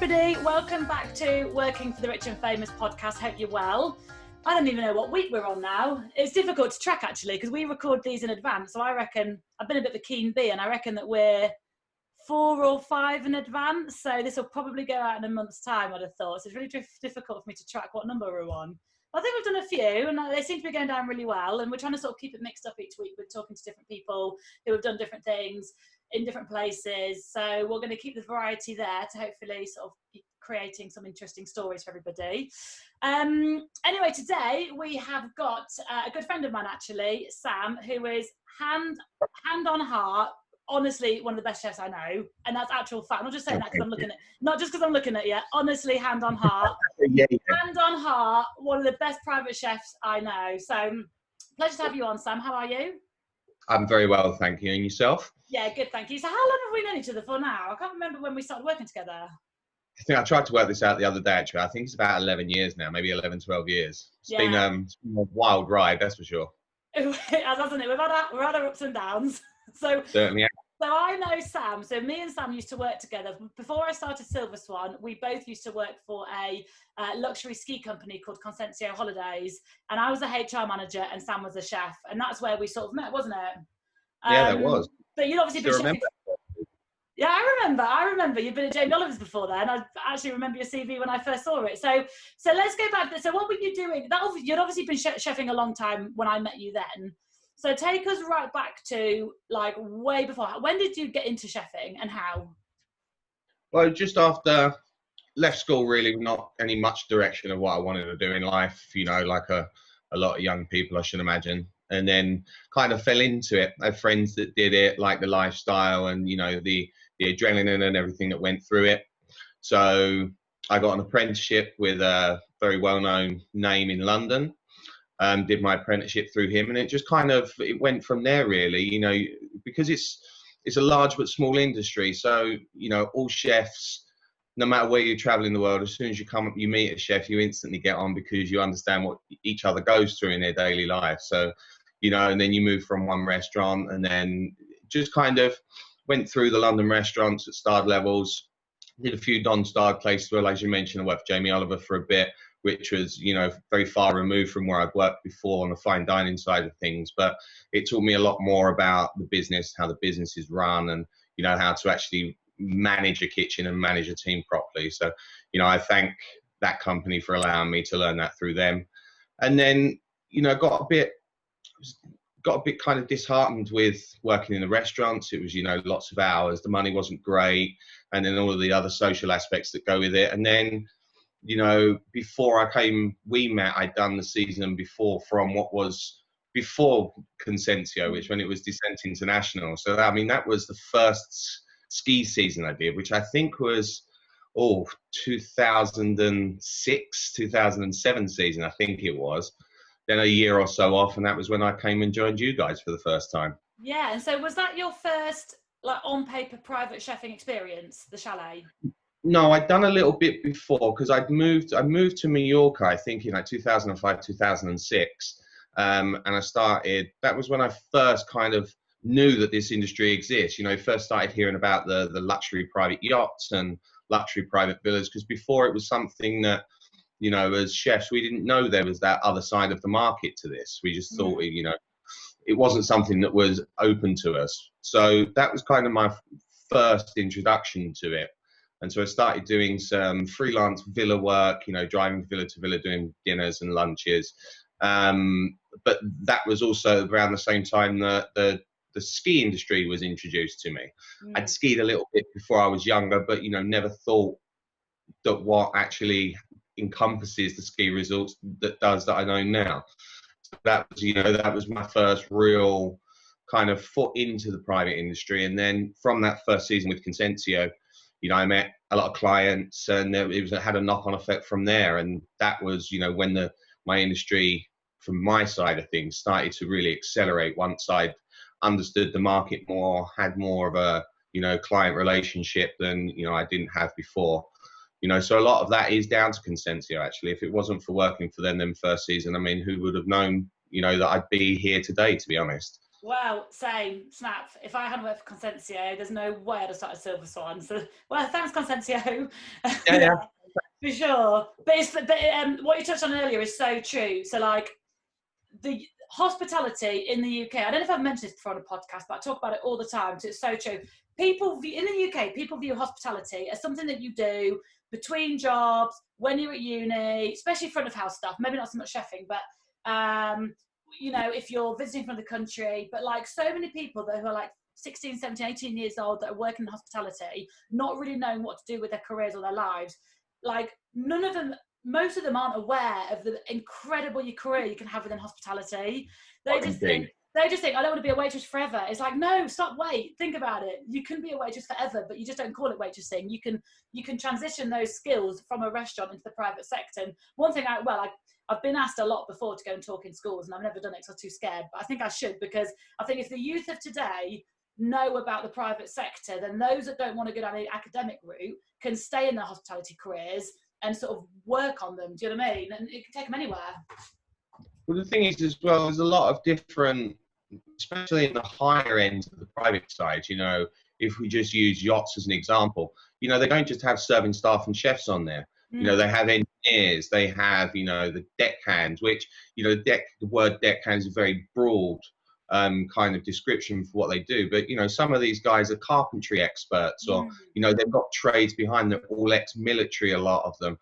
everybody, welcome back to Working for the Rich and Famous podcast. Hope you're well. I don't even know what week we're on now. It's difficult to track actually because we record these in advance. So I reckon, I've been a bit of a keen bee and I reckon that we're 4 or 5 in advance. So this will probably go out in a month's time, I'd have thought. So it's really difficult for me to track what number we're on. I think we've done a few and they seem to be going down really well. And we're trying to sort of keep it mixed up each week. We're talking to different people who have done different things in different places. So we're going to keep the variety there to hopefully sort of keep creating some interesting stories for everybody. Anyway, today we have got a good friend of mine actually, Sam, who is hand on heart, honestly one of the best chefs I know, and that's actual fact. I'm not just saying that because I'm looking at, not just because I'm looking at you. Honestly, hand on heart, hand on heart, one of the best private chefs I know. So, pleasure to have you on, Sam. How are you? I'm very well, thank you. And yourself? Yeah, good, thank you. So, how long have we known each other for now? I can't remember when we started working together. I think I tried to work this out the other day. Actually, I think it's about 11 years now, maybe 11, 12 years. It's been a wild ride, that's for sure. It has, hasn't it? We've had our ups and downs. So certainly. Yeah. So I know Sam. So me and Sam used to work together. Before I started Silver Swan, we both used to work for a luxury ski company called Consencio Holidays. And I was the HR manager and Sam was the chef. And that's where we sort of met, wasn't it? Yeah, that was. But you'd obviously been chefing. Yeah, I remember. You've been at Jamie Oliver's before then. I actually remember your CV when I first saw it. So let's go back. So what were you doing? You'd obviously been chefing a long time when I met you then. So take us right back to like way before. When did you get into chefing and how? Well, just after left school, really, not any much direction of what I wanted to do in life, you know, like a lot of young people, I should imagine. And then kind of fell into it. I had friends that did it, like the lifestyle and, you know, the adrenaline and everything that went through it. So I got an apprenticeship with a very well-known name in London. Did my apprenticeship through him, and it just kind of it went from there really, you know, because it's a large but small industry. So, you know, all chefs, no matter where you travel in the world, as soon as you come up, you meet a chef, you instantly get on because you understand what each other goes through in their daily life. So, you know, and then you move from one restaurant and then just kind of went through the London restaurants at starred levels, did a few non-starred places, well, as you mentioned, I worked for Jamie Oliver for a bit, which was, you know, very far removed from where I'd worked before on the fine dining side of things. But it taught me a lot more about the business, how the business is run, and, you know, how to actually manage a kitchen and manage a team properly. So, you know, I thank that company for allowing me to learn that through them. And then, you know, got a bit kind of disheartened with working in the restaurants. It was, you know, lots of hours, the money wasn't great, and then all of the other social aspects that go with it. And then, you know, before we met, I'd done the season before from what was before Consencio, which when it was Descent International. So, I mean, that was the first ski season I did, which I think was, 2006, 2007 season, I think it was. Then a year or so off, and that was when I came and joined you guys for the first time. Yeah, and so was that your first, like, on-paper private chefing experience, the chalet? No, I'd done a little bit before because I moved to Mallorca, I think in like 2005, 2006. And I started, that was when I first kind of knew that this industry exists. You know, first started hearing about the luxury private yachts and luxury private villas, because before it was something that, you know, as chefs, we didn't know there was that other side of the market to this. We just thought, you know, it wasn't something that was open to us. So that was kind of my first introduction to it. And so I started doing some freelance villa work, you know, driving villa to villa, doing dinners and lunches. But that was also around the same time that the ski industry was introduced to me. I'd skied a little bit before I was younger, but, you know, never thought that what actually encompasses the ski resorts that I know now. So that was, you know, that was my first real kind of foot into the private industry. And then from that first season with Consencio, you know, I met a lot of clients, and it had a knock-on effect from there. And that was, you know, when my industry, from my side of things, started to really accelerate once I'd understood the market more, had more of a, you know, client relationship than, you know, I didn't have before. You know, so a lot of that is down to Consencio, actually. If it wasn't for working for them first season, I mean, who would have known, you know, that I'd be here today, to be honest. Well, same, snap. If I hadn't worked for Consensio, there's no way I'd have started Silver Swan. So, well, thanks, Consensio. Yeah, yeah. For sure. What you touched on earlier is so true. So, like, the hospitality in the UK, I don't know if I've mentioned this before on a podcast, but I talk about it all the time. So it's so true. In the UK, people view hospitality as something that you do between jobs, when you're at uni, especially front of house stuff. Maybe not so much chefing, but if you're visiting from the country. But like so many people who are like 16, 17, 18 years old that are working in hospitality, not really knowing what to do with their careers or their lives, like most of them aren't aware of the incredible career you can have within hospitality. They just think, I don't want to be a waitress forever. It's like, no, stop, wait, think about it. You can be a waitress forever, but you just don't call it waitressing. You can transition those skills from a restaurant into the private sector. And one thing I've been asked a lot before to go and talk in schools, and I've never done it because I was too scared, but I think I should, because I think if the youth of today know about the private sector, then those that don't want to go down the academic route can stay in their hospitality careers and sort of work on them. Do you know what I mean? And it can take them anywhere. Well, the thing is as well, there's a lot of different, especially in the higher end of the private side, if we just use yachts as an example, they don't just have serving staff and chefs on there. They have engineers, they have, the deckhands, which, the word deckhand is very broad kind of description for what they do. But, some of these guys are carpentry experts, or, they've got trades behind them, all ex-military, a lot of them,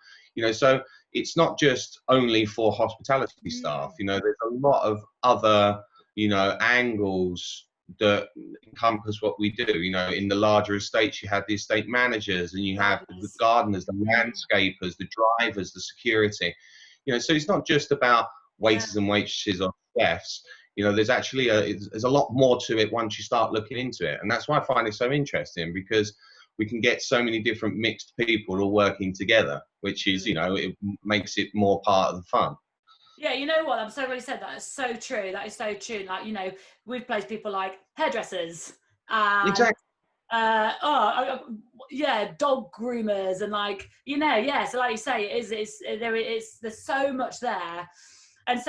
so it's not just only for hospitality staff, there's a lot of other, angles that encompass what we do. In the larger estates, you have the estate managers, and you have the gardeners, the landscapers, the drivers, the security, so it's not just about waiters and waitresses or chefs. There's actually there's a lot more to it once you start looking into it. And that's why I find it so interesting, because we can get so many different mixed people all working together, which is, it makes it more part of the fun. Yeah, you know what? I'm so glad you said that. It's so true. That is so true. Like, we've placed people like hairdressers. Exactly. Dog groomers, and like, so like you say, there's so much there. And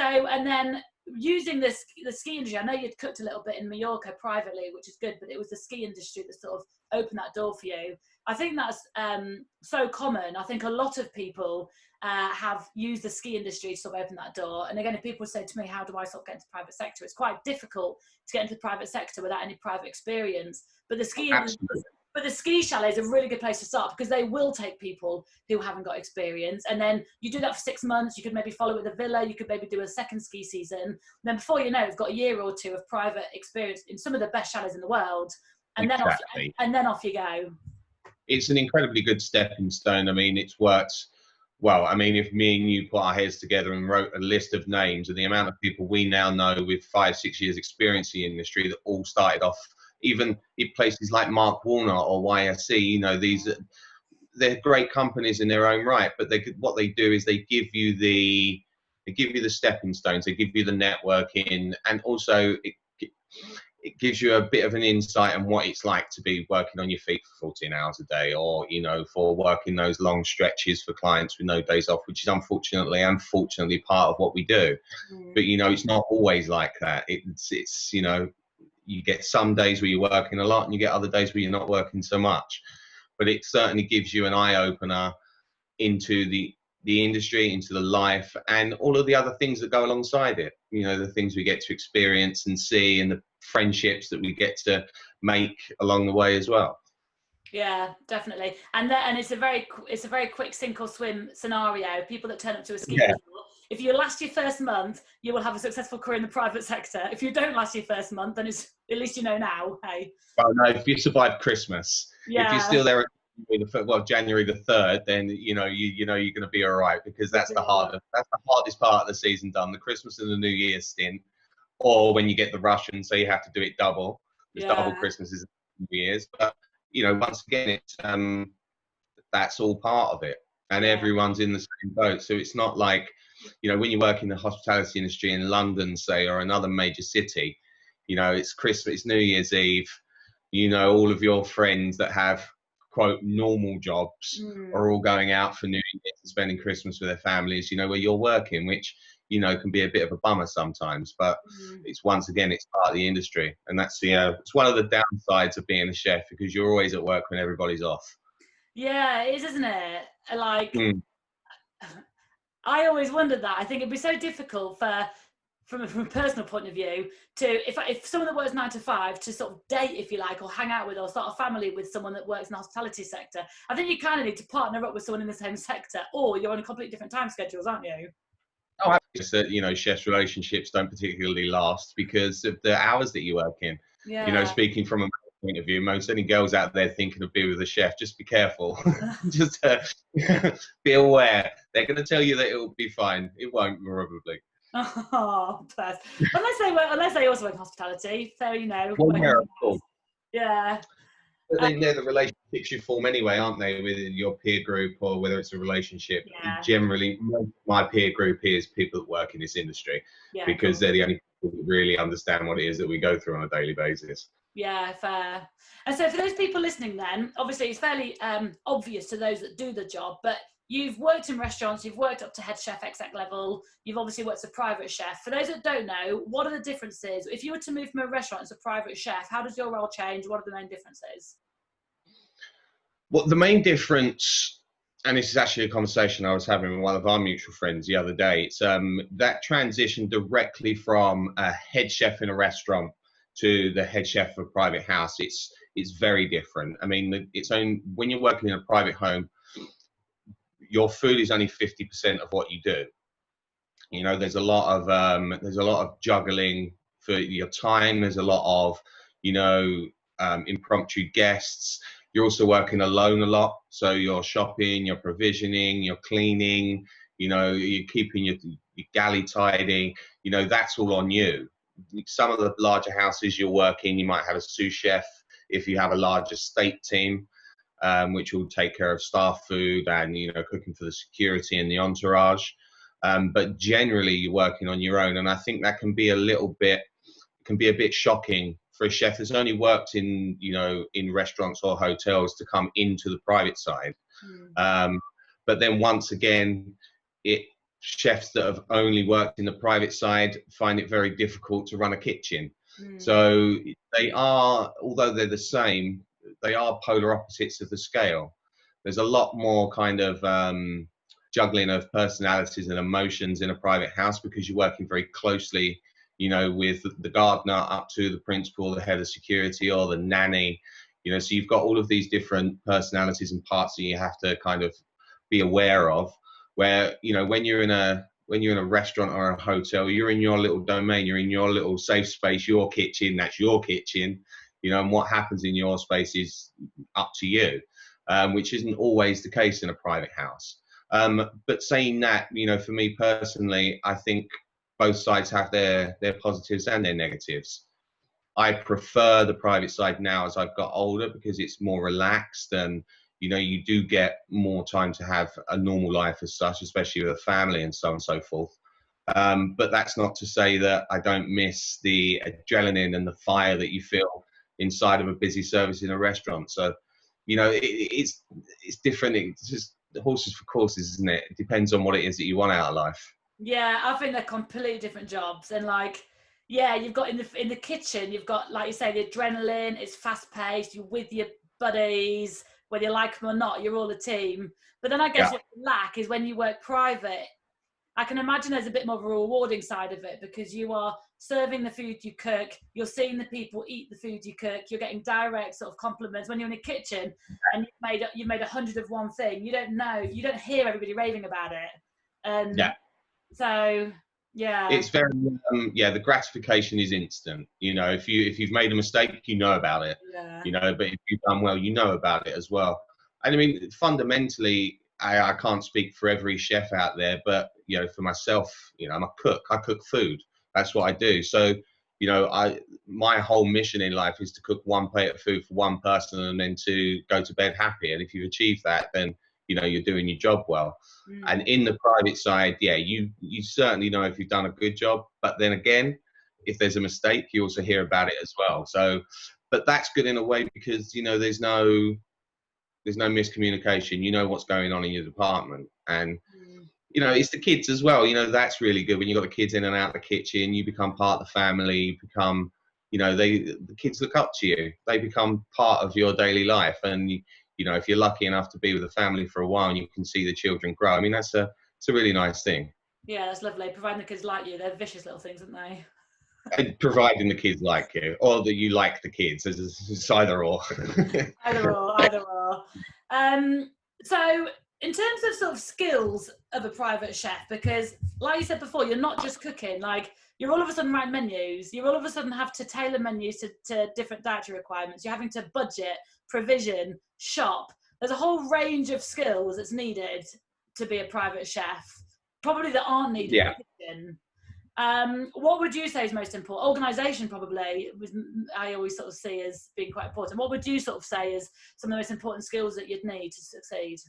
then using the ski industry, I know you'd cooked a little bit in Mallorca privately, which is good, but it was the ski industry that sort of opened that door for you. I think that's so common. I think a lot of people have used the ski industry to sort of open that door. And again, if people say to me, how do I sort of get into the private sector? It's quite difficult to get into the private sector without any private experience. But the ski chalet is a really good place to start, because they will take people who haven't got experience. And then you do that for 6 months. You could maybe follow with a villa. You could maybe do a second ski season. And then before you know it, you've got a year or two of private experience in some of the best chalets in the world. And then off you go. It's an incredibly good stepping stone. I mean, it's worked well. I mean, if me and you put our heads together and wrote a list of names, and the amount of people we now know with 5-6 years experience in the industry that all started off, even in places like Mark Walnut or YSC, they're great companies in their own right, but what they do is they give you the stepping stones, they give you the networking, and also it gives you a bit of an insight on what it's like to be working on your feet for 14 hours a day, or, for working those long stretches for clients with no days off, which is unfortunately part of what we do. But, it's not always like that. It's you get some days where you're working a lot, and you get other days where you're not working so much. But it certainly gives you an eye-opener into the industry, into the life, and all of the other things that go alongside it. The things we get to experience and see, and the friendships that we get to make along the way as well. Yeah, definitely. And it's a very quick sink or swim scenario. People that turn up to a ski resort, if you last your first month, you will have a successful career in the private sector. If you don't last your first month, then it's, at least now, hey. Well, no, if you survive Christmas, if you're still there January the 3rd, then you're going to be all right, because that's the hardest part of the season done, the Christmas and the New Year's stint, or when you get the rush and so you have to do it double. There's double Christmases and New Year's, but once again, it's that's all part of it, and everyone's in the same boat. So it's not like, when you work in the hospitality industry in London, say, or another major city, it's Christmas, it's New Year's Eve, all of your friends that have quote normal jobs are all going out for New Year's and spending Christmas with their families, where you're working, which can be a bit of a bummer sometimes, but it's once again, it's part of the industry, and that's it's one of the downsides of being a chef, because you're always at work when everybody's off. Yeah, it is, isn't it? Like, Mm. I always wondered that. I think it'd be so difficult from a personal point of view, if someone that works 9 to 5 to sort of date, if you like, or hang out with, or start a family with someone that works in the hospitality sector. I think you kind of need to partner up with someone in the same sector, or you're on a completely different time schedules, aren't you? Oh, it's that, chefs' relationships don't particularly last because of the hours that you work in. Yeah. Speaking from a point of view, most any girls out there thinking of being with a chef, just be careful. Just be aware. They're going to tell you that it will be fine. It won't, probably. Oh, bless. Unless they also work in hospitality, so Well, yeah, of course. Yeah. But then they're the relationships you form anyway, aren't they, with your peer group, or whether it's a relationship. Yeah. Generally, my peer group is people that work in this industry, because they're the only people that really understand what it is that we go through on a daily basis. Yeah, fair. And so for those people listening then, obviously it's fairly obvious to those that do the job, but you've worked in restaurants, you've worked up to head chef exec level, you've obviously worked as a private chef. For those that don't know, what are the differences? If you were to move from a restaurant as a private chef, how does your role change? What are the main differences? Well, the main difference, and this is actually a conversation I was having with one of our mutual friends the other day, it's that transition directly from a head chef in a restaurant to the head chef of a private house. It's very different. I mean, when you're working in a private home, your food is only 50% of what you do. There's a lot of juggling for your time. There's a lot of impromptu guests. You're also working alone a lot, so you're shopping, you're provisioning, you're cleaning. You're keeping your galley tidy. That's all on you. Some of the larger houses you'll work in, you might have a sous chef if you have a large estate team, which will take care of staff food and cooking for the security and the entourage. But generally, you're working on your own, and I think that can be a bit shocking for a chef that's only worked in restaurants or hotels to come into the private side. But then once again, chefs that have only worked in the private side find it very difficult to run a kitchen. So although they're the same, they are polar opposites of the scale. There's a lot more kind of juggling of personalities and emotions in a private house, because you're working very closely, with the gardener up to the principal, the head of security, or the nanny. So you've got all of these different personalities and parts that you have to kind of be aware of. Where when you're in a restaurant or a hotel, you're in your little domain, you're in your little safe space, your kitchen. That's your kitchen. And what happens in your space is up to you, which isn't always the case in a private house. But saying that, for me personally, I think both sides have their positives and their negatives. I prefer the private side now as I've got older, because it's more relaxed, and you do get more time to have a normal life as such, especially with a family and so on and so forth. But that's not to say that I don't miss the adrenaline and the fire that you feel inside of a busy service in a restaurant. So, it's different. It's just horses for courses, isn't it? It depends on what it is that you want out of life. Yeah, I think they're completely different jobs. And you've got in the kitchen, you've got, like you say, the adrenaline, it's fast paced, you're with your buddies, whether you like them or not, you're all a team. But then I guess what you lack is when you work private. I can imagine there's a bit more of a rewarding side of it, because you are serving the food you cook, you're seeing the people eat the food you cook, you're getting direct sort of compliments. When you're in a kitchen and you've made 100 of one thing, you don't hear everybody raving about it. So it's very the gratification is instant. If you've made a mistake, you know about it. But if you've done well, you know about it as well. And I mean, fundamentally, I can't speak for every chef out there, but for myself, I'm a cook. I cook food. That's what I do. So my whole mission in life is to cook one plate of food for one person, and then to go to bed happy. And if you've achieved that, then you're doing your job well. And in the private side, you certainly know if you've done a good job. But then again, if there's a mistake, you also hear about it as well. So, but that's good in a way, because there's no miscommunication. You know what's going on in your department, and it's the kids as well. That's really good when you've got the kids in and out of the kitchen. You become part of the family. You become, the kids look up to you. They become part of your daily life. And, if you're lucky enough to be with the family for a while and you can see the children grow, I mean, it's a really nice thing. Yeah, that's lovely. Providing the kids like you. They're vicious little things, aren't they? And providing the kids like you, or that you like the kids. It's either or. Either or. So in terms of sort of skills of a private chef, because like you said before, you're not just cooking, like you're all of a sudden writing menus, you all of a sudden have to tailor menus to different dietary requirements, you're having to budget, provision, shop. There's a whole range of skills that's needed to be a private chef, probably that aren't needed in the kitchen. What would you say is most important? Organisation, probably, I always sort of see as being quite important. What would you sort of say is some of the most important skills that you'd need to succeed?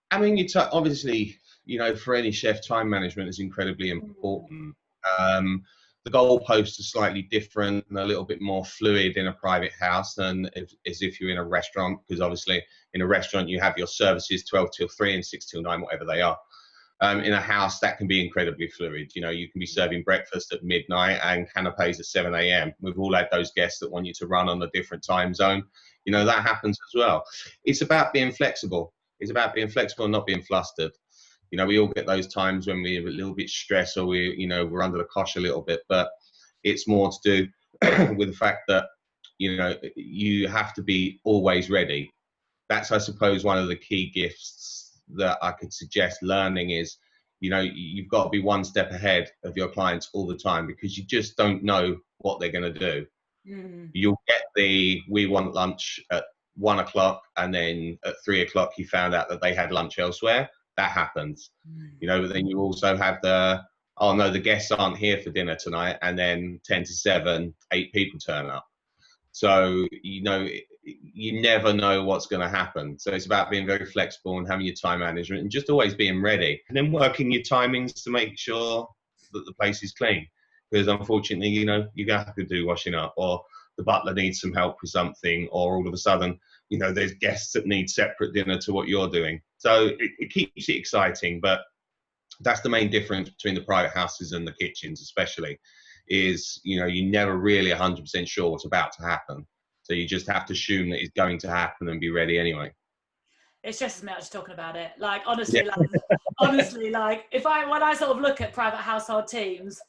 I mean, obviously, for any chef, time management is incredibly important. The goalposts are slightly different and a little bit more fluid in a private house than as if you're in a restaurant, because obviously in a restaurant you have your services 12 till 3 and 6 till 9, whatever they are. In a house, that can be incredibly fluid. You can be serving breakfast at midnight and canapes at 7 a.m. We've all had those guests that want you to run on a different time zone. That happens as well. It's about being flexible. It's about being flexible and not being flustered. We all get those times when we're a little bit stressed or we're under the cosh a little bit, but it's more to do with the fact that, you have to be always ready. That's, I suppose, one of the key gifts that I could suggest learning is, you've got to be one step ahead of your clients all the time, because you just don't know what they're going to do. You'll get we want lunch at 1 o'clock, and then at 3 o'clock you found out that they had lunch elsewhere. That happens. But then you also have oh no, the guests aren't here for dinner tonight, and then 10 to 7, 8 people turn up. So, you never know what's going to happen. So it's about being very flexible and having your time management and just always being ready, and then working your timings to make sure that the place is clean. Because unfortunately, you're going to have to do washing up, or the butler needs some help with something, or all of a sudden, there's guests that need separate dinner to what you're doing. So it keeps it exciting, but that's the main difference between the private houses and the kitchens, especially, is, you're never really 100% sure what's about to happen. So you just have to assume that it's going to happen and be ready anyway. It stresses me out just talking about it. Like, honestly, like when I sort of look at private household teams,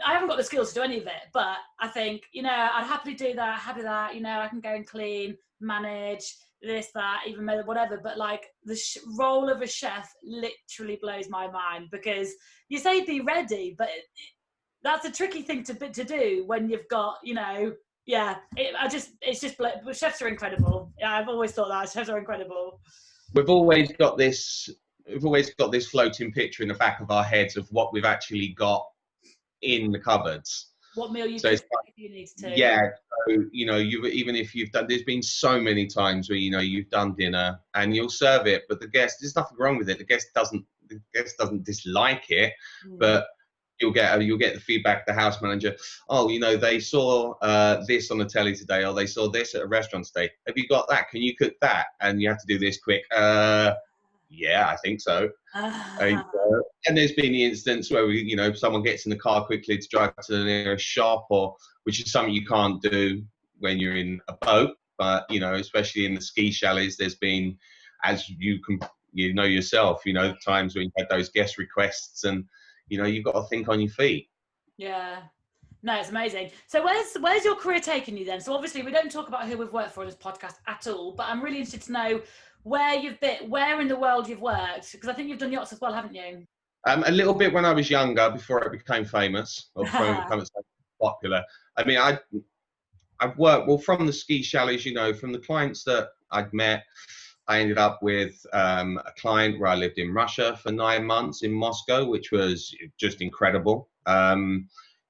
I haven't got the skills to do any of it, but I think, I'd happily do that, happy that, I can go and clean, manage, this, that, even whatever. But like the role of a chef literally blows my mind, because you say be ready, but that's a tricky thing to do when you've got, chefs are incredible. Yeah, I've always thought that chefs are incredible. We've always got this floating picture in the back of our heads of what we've actually got in the cupboards. What meal you need to. Yeah, so, even if you've done, there's been so many times where, you've done dinner and you'll serve it, but there's nothing wrong with it. The guest doesn't dislike it, but you'll get the feedback, the house manager, oh, they saw this on the telly today, or they saw this at a restaurant today. Have you got that? Can you cook that? And you have to do this quick. Yeah, I think so. And there's been the instance where someone gets in the car quickly to drive to the nearest shop, which is something you can't do when you're in a boat. But especially in the ski chalets, there's been, as you can yourself, times when you had those guest requests, and you've got to think on your feet. Yeah. No, it's amazing. So where's your career taking you then? So obviously we don't talk about who we've worked for in this podcast at all, but I'm really interested to know where in the world you've worked, because I think you've done yachts as well, haven't you? A little bit when I was younger, before I became famous, or become popular. I mean, I've worked, from the ski chalets, from the clients that I'd met, I ended up with a client where I lived in Russia for 9 months in Moscow, which was just incredible. I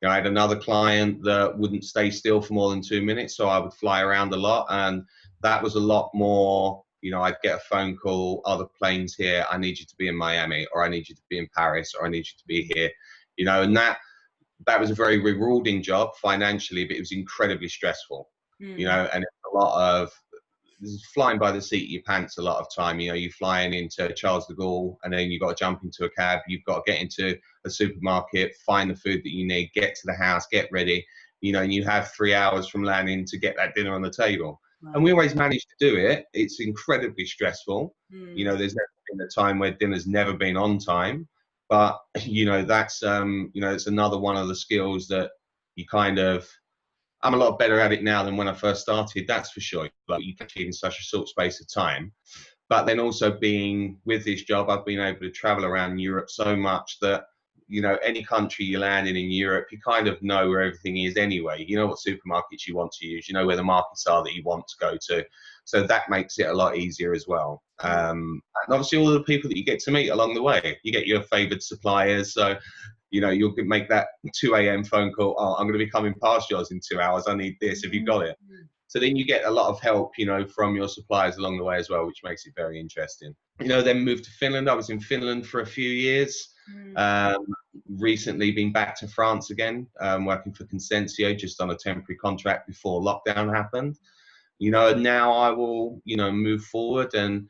had another client that wouldn't stay still for more than 2 minutes, so I would fly around a lot, and that was a lot more. I'd get a phone call, the plane's here, I need you to be in Miami, or I need you to be in Paris, or I need you to be here, and that was a very rewarding job financially, but it was incredibly stressful, and it's a lot of flying by the seat of your pants a lot of time. You know, you're flying into Charles de Gaulle, and then you've got to jump into a cab. You've got to get into a supermarket, find the food that you need, get to the house, get ready. You know, and you have 3 hours from landing to get that dinner on the table. Wow. And we always manage to do it. It's incredibly stressful. You know, there's never been a time where dinner's never been on time. But, you know, that's, you know, it's another one of the skills that you kind of, I'm a lot better at it now than when I first started, that's for sure. Like, you can achieve in such a short space of time. But then also being with this job, I've been able to travel around Europe so much that, you know, any country you land in Europe, you kind of know where everything is anyway. You know what supermarkets you want to use. You know where the markets are that you want to go to. So that makes it a lot easier as well. And obviously all of the people that you get to meet along the way. You get your favoured suppliers. So, you know, you'll make that 2 a.m. phone call. Oh, I'm going to be coming past yours in 2 hours. I need this. Have you got it? So then you get a lot of help, you know, from your suppliers along the way as well, which makes it very interesting. You know, then moved to Finland. I was in Finland for a few years. Recently been back to France again, working for Consensio, just on a temporary contract before lockdown happened. You know, now I will, you know, move forward, and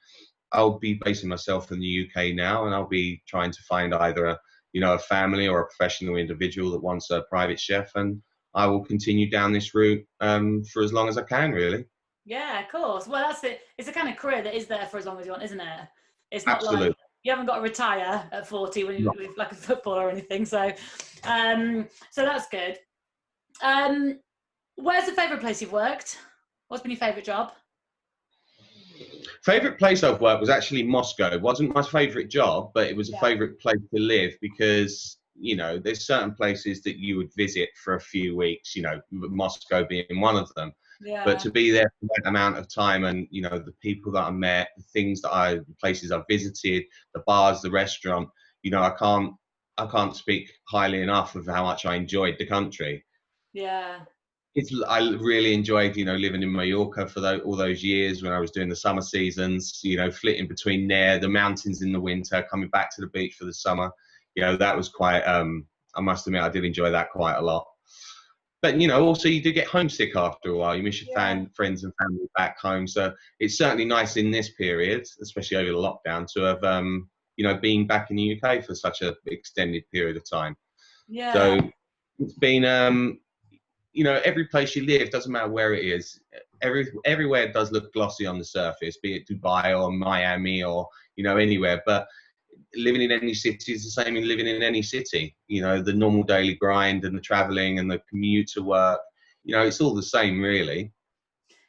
I'll be basing myself in the UK now, and I'll be trying to find either a, you know, a family or a professional individual that wants a private chef, and I will continue down this route for as long as I can, really. Yeah, of course. Well, that's it. It's a kind of career that is there for as long as you want, isn't it? It's not Absolutely. like you haven't got to retire at 40 when you're like a footballer or anything. So, so that's good. Where's the favourite place you've worked? What's been your favourite job? Favourite place I've worked was actually Moscow. It wasn't my favourite job, but it was a favourite place to live because, you know, there's certain places that you would visit for a few weeks, you know, Moscow being one of them. Yeah. But to be there for that amount of time, and, you know, the people that I met, the places I visited, the bars, the restaurant, you know, I can't speak highly enough of how much I enjoyed the country. Yeah. I really enjoyed, you know, living in Mallorca for all those years when I was doing the summer seasons, you know, flitting between there, the mountains in the winter, coming back to the beach for the summer. You know, that was quite, I must admit, I did enjoy that quite a lot. But, you know, also you do get homesick after a while. You miss your friends and family back home. So it's certainly nice in this period, especially over the lockdown, to have, you know, been back in the UK for such an extended period of time. Yeah. So it's been, you know, every place you live, doesn't matter where it is, everywhere does look glossy on the surface, be it Dubai or Miami or, you know, anywhere. But living in any city is the same in living in any city. You know, the normal daily grind and the traveling and the commute to work, you know, it's all the same, really.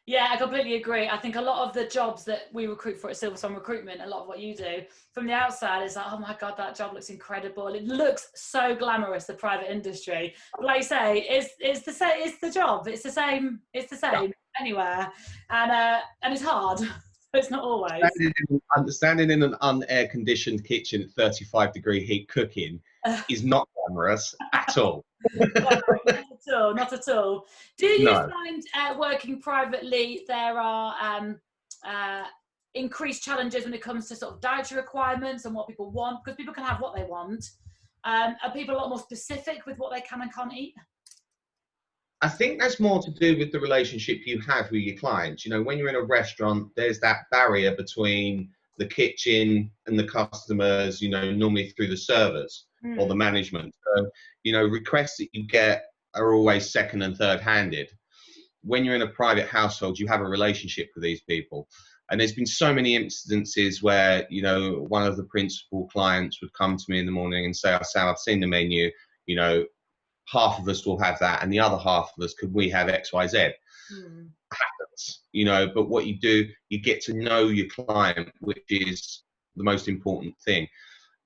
Yeah, I completely agree. I think a lot of the jobs that we recruit for at Silverstone Recruitment, a lot of what you do, from the outside, it's like, oh my God, that job looks incredible. It looks so glamorous, the private industry. But like you say, it's the same. It's the job. It's the same. It's the same anywhere, and it's hard. It's not always. Standing in an unair conditioned kitchen at 35-degree heat cooking is not glamorous at all. No, not at all. Do you find working privately there are increased challenges when it comes to sort of dietary requirements and what people want? Because people can have what they want. Are people a lot more specific with what they can and can't eat? I think that's more to do with the relationship you have with your clients. You know, when you're in a restaurant, there's that barrier between the kitchen and the customers, you know, normally through the servers or the management. So, you know, requests that you get are always second and third handed. When you're in a private household, you have a relationship with these people. And there's been so many instances where, you know, one of the principal clients would come to me in the morning and say, oh, Sam, I've seen the menu, you know, half of us will have that, and the other half of us, could we have X, Y, Z? Happens, you know, but what you do, you get to know your client, which is the most important thing.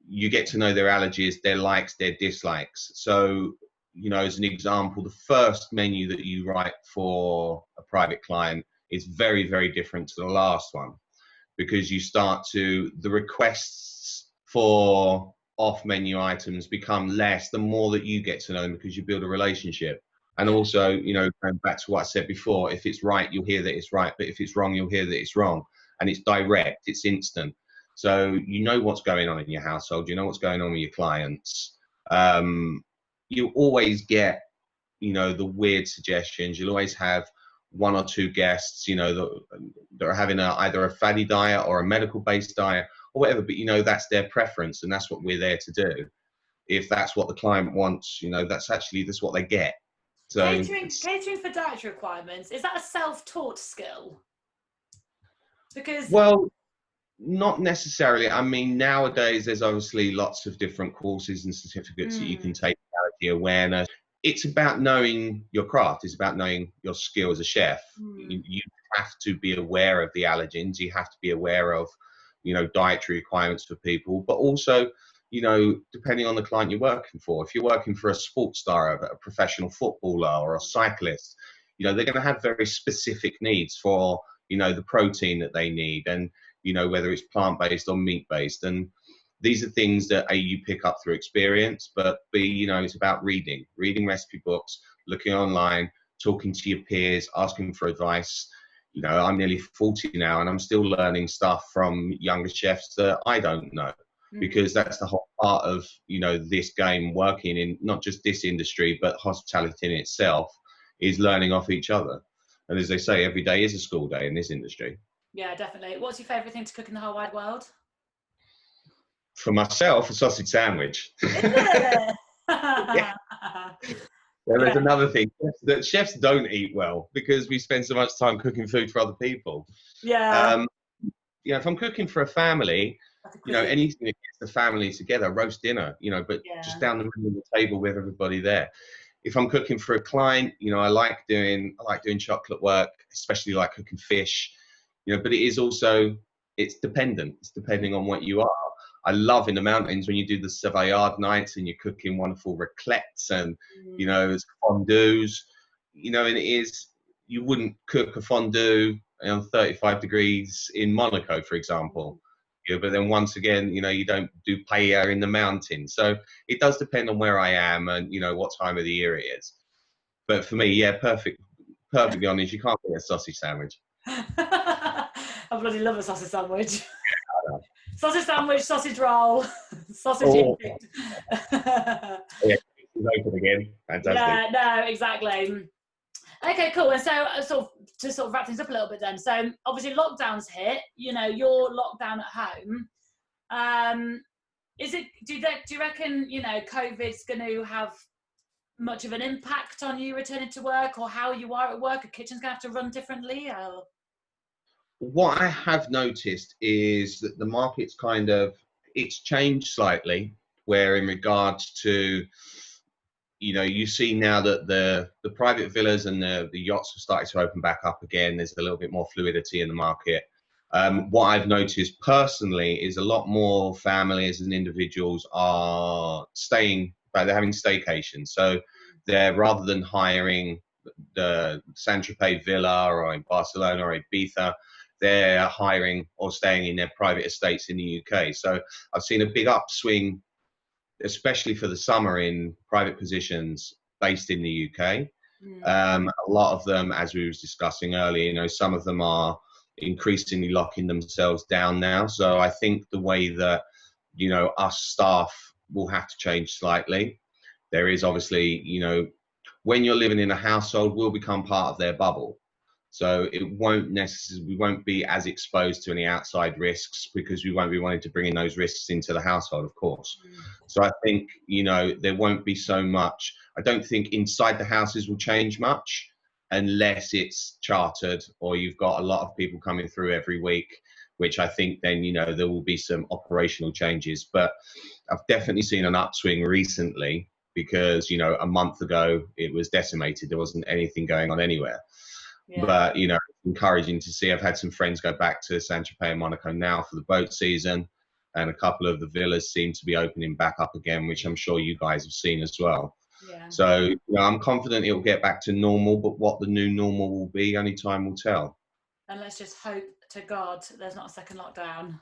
You get to know their allergies, their likes, their dislikes. So, you know, as an example, the first menu that you write for a private client is very, very different to the last one, because you start to, the requests for off-menu items become less the more that you get to know them, because you build a relationship. And also, you know, going back to what I said before, if it's right, you'll hear that it's right, but if it's wrong, you'll hear that it's wrong. And it's direct, it's instant. So you know what's going on in your household, you know what's going on with your clients. You always get, you know, the weird suggestions. You'll always have one or two guests, you know, that are having either a fatty diet or a medical-based diet or whatever, but, you know, that's their preference and that's what we're there to do. If that's what the client wants, you know, that's what they get. So catering for dietary requirements, is that a self-taught skill? Because well, not necessarily. I mean, nowadays there's obviously lots of different courses and certificates that you can take, allergy awareness. It's about knowing your craft. It's about knowing your skill as a chef. You have to be aware of the allergens. You have to be aware of, you know, dietary requirements for people, but also, you know, depending on the client you're working for. If you're working for a sports star, a professional footballer or a cyclist, you know, they're going to have very specific needs for, you know, the protein that they need, and, you know, whether it's plant-based or meat-based. And these are things that A, you pick up through experience, but B, you know, it's about reading recipe books, looking online, talking to your peers, asking for advice. You know, I'm nearly 40 now and I'm still learning stuff from younger chefs that I don't know, because that's the whole part of, you know, this game, working in not just this industry, but hospitality in itself, is learning off each other. And as they say, every day is a school day in this industry. Yeah, definitely. What's your favourite thing to cook in the whole wide world? For myself, a sausage sandwich. Yeah. There's another thing that chefs don't eat well because we spend so much time cooking food for other people. Yeah. You know, if I'm cooking for a family, you know, anything that gets the family together, roast dinner, you know, but just down the middle of the table with everybody there. If I'm cooking for a client, you know, I like doing chocolate work, especially like cooking fish, you know, but it is also, it's depending on what you are. I love in the mountains when you do the Savoyard nights and you're cooking wonderful raclettes and, you know, fondues, you know, and it is, you wouldn't cook a fondue on 35 degrees in Monaco, for example. Yeah, but then once again, you know, you don't do paella in the mountains. So it does depend on where I am and, you know, what time of the year it is. But for me, yeah, perfectly honest, you can't get a sausage sandwich. I bloody love a sausage sandwich. Sausage sandwich, sausage roll, sausage yeah, it's open again. Fantastic. Yeah, no, exactly. Okay, cool. And so, to sort of wrap things up a little bit then. So, obviously, lockdown's hit. You know, you're locked down at home. Do you reckon, you know, COVID's going to have much of an impact on you returning to work, or how you are at work? A kitchen's going to have to run differently? Or? What I have noticed is that the market's it's changed slightly, where in regards to, you know, you see now that the private villas and the yachts have started to open back up again. There's a little bit more fluidity in the market. What I've noticed personally is a lot more families and individuals are they're having staycations. So they're, rather than hiring the Saint-Tropez villa or in Barcelona or Ibiza, they're hiring or staying in their private estates in the UK. So I've seen a big upswing, especially for the summer, in private positions based in the UK. A lot of them, as we was discussing earlier, you know, some of them are increasingly locking themselves down now. So I think the way that, you know, us staff will have to change slightly. There is obviously, you know, when you're living in a household, we'll become part of their bubble. So we won't be as exposed to any outside risks, because we won't be wanting to bring in those risks into the household, of course. So I think, you know, there won't be so much. I don't think inside the houses will change much unless it's chartered or you've got a lot of people coming through every week, which I think then, you know, there will be some operational changes. But I've definitely seen an upswing recently because, you know, a month ago it was decimated. There wasn't anything going on anywhere. Yeah. But, you know, it's encouraging to see. I've had some friends go back to Saint-Tropez and Monaco now for the boat season, and a couple of the villas seem to be opening back up again, which I'm sure you guys have seen as well. Yeah. So, you know, I'm confident it will get back to normal, but what the new normal will be, only time will tell. And let's just hope to God there's not a second lockdown.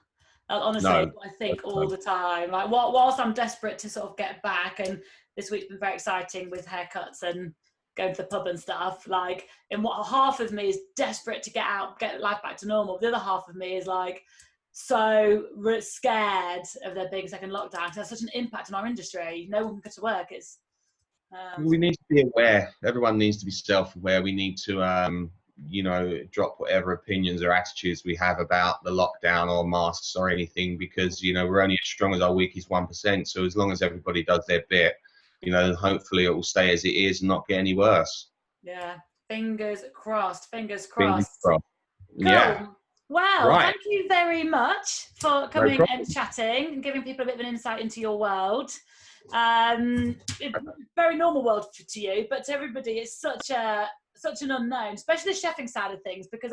Honestly, no, I think all the time. Like, whilst I'm desperate to sort of get back, and this week's been very exciting with haircuts and going to the pub and stuff, like, and what half of me is desperate to get out, get life back to normal. The other half of me is like so scared of there being a second lockdown, because that's such an impact on our industry. No one can go to work. It's we need to be aware. Everyone needs to be self-aware. We need to you know, drop whatever opinions or attitudes we have about the lockdown or masks or anything, because, you know, we're only as strong as our weakest 1%. So as long as everybody does their bit, you know, hopefully it will stay as it is and not get any worse. Yeah, fingers crossed, fingers Fingers crossed. crossed. Yeah. Cool. Well, Right. thank you very much for No coming problem. and chatting and giving people a bit of an insight into your world. Very normal world to you, but to everybody, it's such an unknown, especially the chefing side of things. Because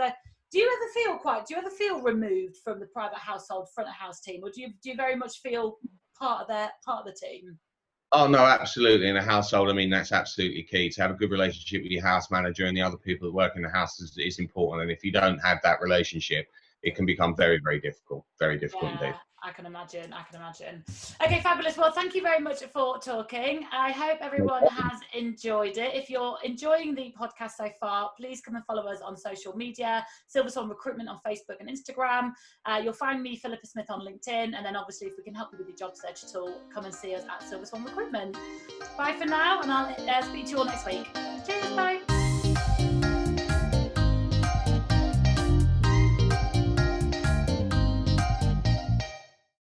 do you ever feel removed from the private household front of house team, or do you very much feel part of the team? Oh, no, absolutely. In a household, I mean, that's absolutely key. To have a good relationship with your house manager and the other people that work in the house is important. And if you don't have that relationship, it can become very, very difficult. Very difficult indeed. I can imagine. Okay, fabulous. Well, thank you very much for talking. I hope everyone has enjoyed it. If you're enjoying the podcast so far, please come and follow us on social media, Silver Swan Recruitment on Facebook and Instagram. You'll find me, Philippa Smith, on LinkedIn. And then obviously, if we can help you with your job search at all, come and see us at Silver Swan Recruitment. Bye for now, and I'll speak to you all next week. Cheers, bye.